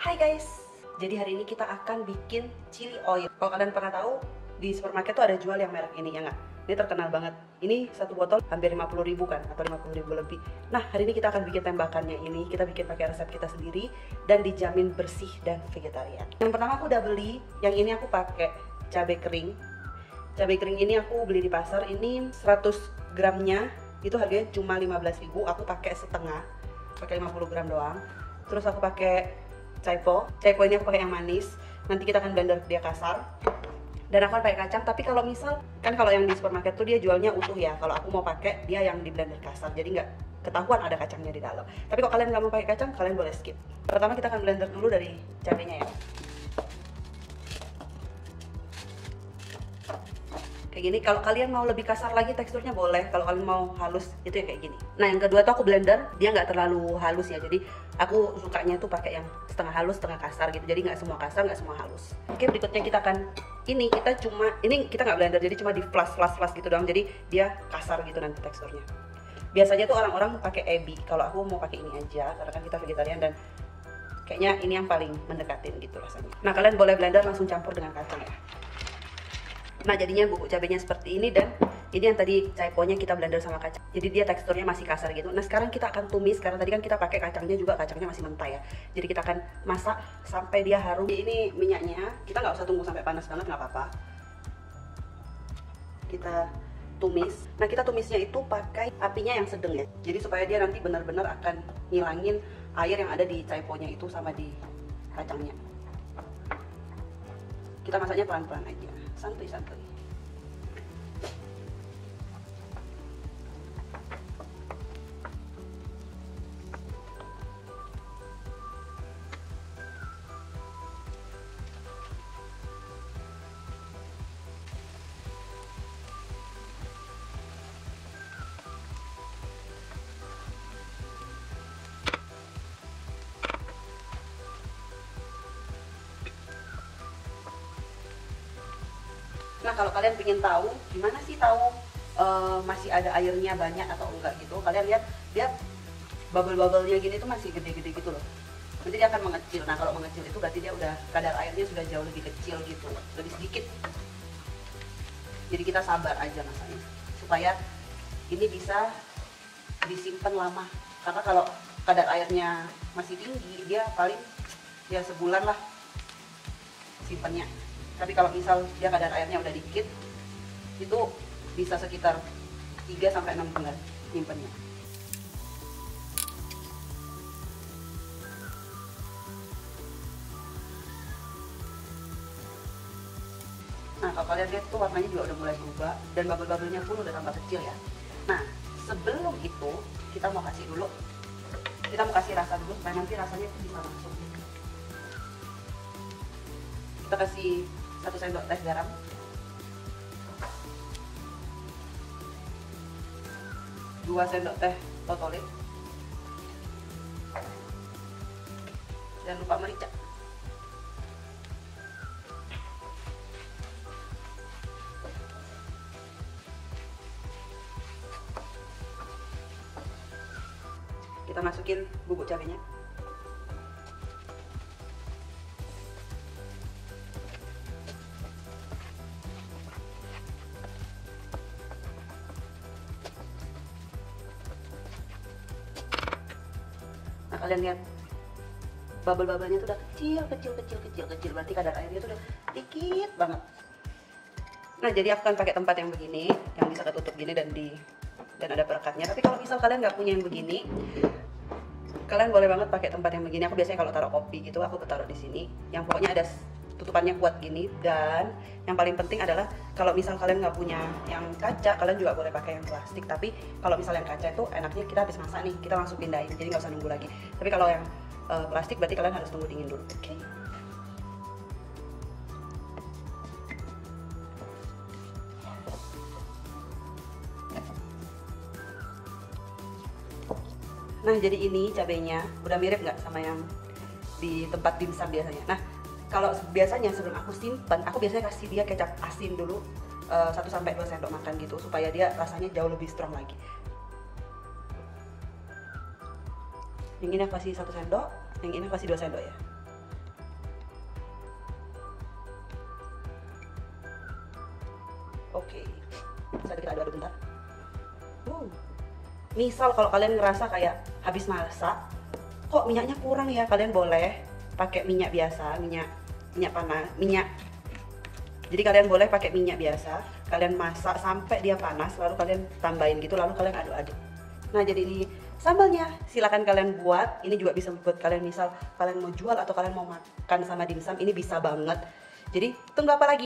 Hai guys, jadi hari ini kita akan bikin chili oil. Kalau kalian pernah tahu, di supermarket tuh ada jual yang merek ini, ya nggak? Ini terkenal banget. Ini satu botol hampir 50.000 kan, atau 50.000 lebih. Nah, hari ini kita akan bikin tembakannya ini. Kita bikin pakai resep kita sendiri dan dijamin bersih dan vegetarian. Yang pertama aku udah beli, yang ini aku pakai cabai kering. Cabai kering ini aku beli di pasar, ini 100 gramnya itu harganya cuma 15.000. Aku pakai setengah, pakai 50 gram doang. Terus aku pakai caipo ini aku pakai yang manis. Nanti kita akan blender dia kasar. Dan aku akan pakai kacang, tapi kalau misal kan kalau yang di supermarket tuh dia jualnya utuh ya. Kalau aku mau pakai dia yang di blender kasar, jadi nggak ketahuan ada kacangnya di dalam. Tapi kalau kalian nggak mau pakai kacang, kalian boleh skip. Pertama kita akan blender dulu dari cabenya ya. Kayak gini. Kalau kalian mau lebih kasar lagi teksturnya boleh. Kalau kalian mau halus itu ya kayak gini. Nah yang kedua tuh aku blender, dia nggak terlalu halus ya. Jadi aku sukanya tuh pakai yang setengah halus setengah kasar gitu. Jadi nggak semua kasar nggak semua halus. Oke, berikutnya kita akan ini kita nggak blender, jadi cuma di flash gitu doang. Jadi dia kasar gitu nanti teksturnya. Biasanya tuh orang-orang pakai ebi. Kalau aku mau pakai ini aja karena kan kita vegetarian dan kayaknya ini yang paling mendekatin gitu rasanya. Nah kalian boleh blender langsung campur dengan kacang ya. Nah jadinya bubuk cabenya seperti ini, dan ini yang tadi caiponya kita blender sama kacang. Jadi dia teksturnya masih kasar gitu. Nah sekarang kita akan tumis, karena tadi kan kita pakai kacangnya juga, kacangnya masih mentah ya. Jadi kita akan masak sampai dia harum. Ini minyaknya, kita nggak usah tunggu sampai panas banget, nggak apa-apa. Kita tumis. Nah kita tumisnya itu pakai apinya yang sedang ya. Jadi supaya dia nanti benar-benar akan ngilangin air yang ada di caiponya itu sama di kacangnya. Kita masaknya pelan-pelan aja, santuy-santuy. Nah kalau kalian pengen tahu gimana sih tahu masih ada airnya banyak atau enggak gitu, kalian lihat dia bubble-bubblenya gini tuh masih gede-gede gitu loh. Nanti dia akan mengecil. Nah kalau mengecil itu berarti dia udah kadar airnya sudah jauh lebih kecil gitu, lebih sedikit. Jadi kita sabar aja masaknya supaya ini bisa disimpan lama. Karena kalau kadar airnya masih tinggi, dia paling ya sebulan lah simpannya. Tapi kalau misal dia kadar airnya udah dikit, itu bisa sekitar 3-6 bulan nyimpennya. Nah kalau kalian lihat tuh warnanya juga udah mulai berubah, dan bubble-bubblenya pun udah tambah kecil ya. Nah sebelum itu kita mau kasih rasa dulu supaya nanti rasanya itu bisa masuk. Kita kasih 1 sendok teh garam, 2 sendok teh totole, jangan lupa merica. Kita masukin bubuk cabenya. Nah kalian lihat bubble-bubblenya tuh udah kecil, berarti kadar airnya tuh udah dikit banget. Nah jadi aku akan pakai tempat yang begini, yang bisa ketutup gini dan ada perekatnya. Tapi kalau misal kalian nggak punya yang begini, kalian boleh banget pakai tempat yang begini. Aku biasanya kalau taruh kopi gitu, aku taruh di sini. Yang pokoknya ada tutupannya kuat gini. Dan yang paling penting adalah kalau misal kalian nggak punya yang kaca, kalian juga boleh pakai yang plastik. Tapi kalau misal yang kaca itu enaknya kita habis masak nih, kita langsung pindahin, jadi nggak usah nunggu lagi. Tapi kalau yang plastik berarti kalian harus tunggu dingin dulu. Oke. Nah jadi ini cabenya udah mirip nggak sama yang di tempat dimsum biasanya. Nah kalau biasanya sebelum aku simpan, aku biasanya kasih dia kecap asin dulu 1-2 sendok makan gitu, supaya dia rasanya jauh lebih strong lagi. Yang ini aku kasih 1 sendok, yang ini aku kasih 2 sendok ya. Oke, bisa kita aduk-aduk bentar. Misal kalau kalian ngerasa kayak habis masak, kok minyaknya kurang ya, kalian boleh pakai minyak biasa, minyak panas, minyak. Jadi kalian boleh pakai minyak biasa, kalian masak sampai dia panas, lalu kalian tambahin gitu, lalu kalian aduk-aduk. Nah jadi ini sambalnya, silakan kalian buat. Ini juga bisa buat kalian misal kalian mau jual atau kalian mau makan sama dimsum, ini bisa banget. Jadi tunggu apa lagi?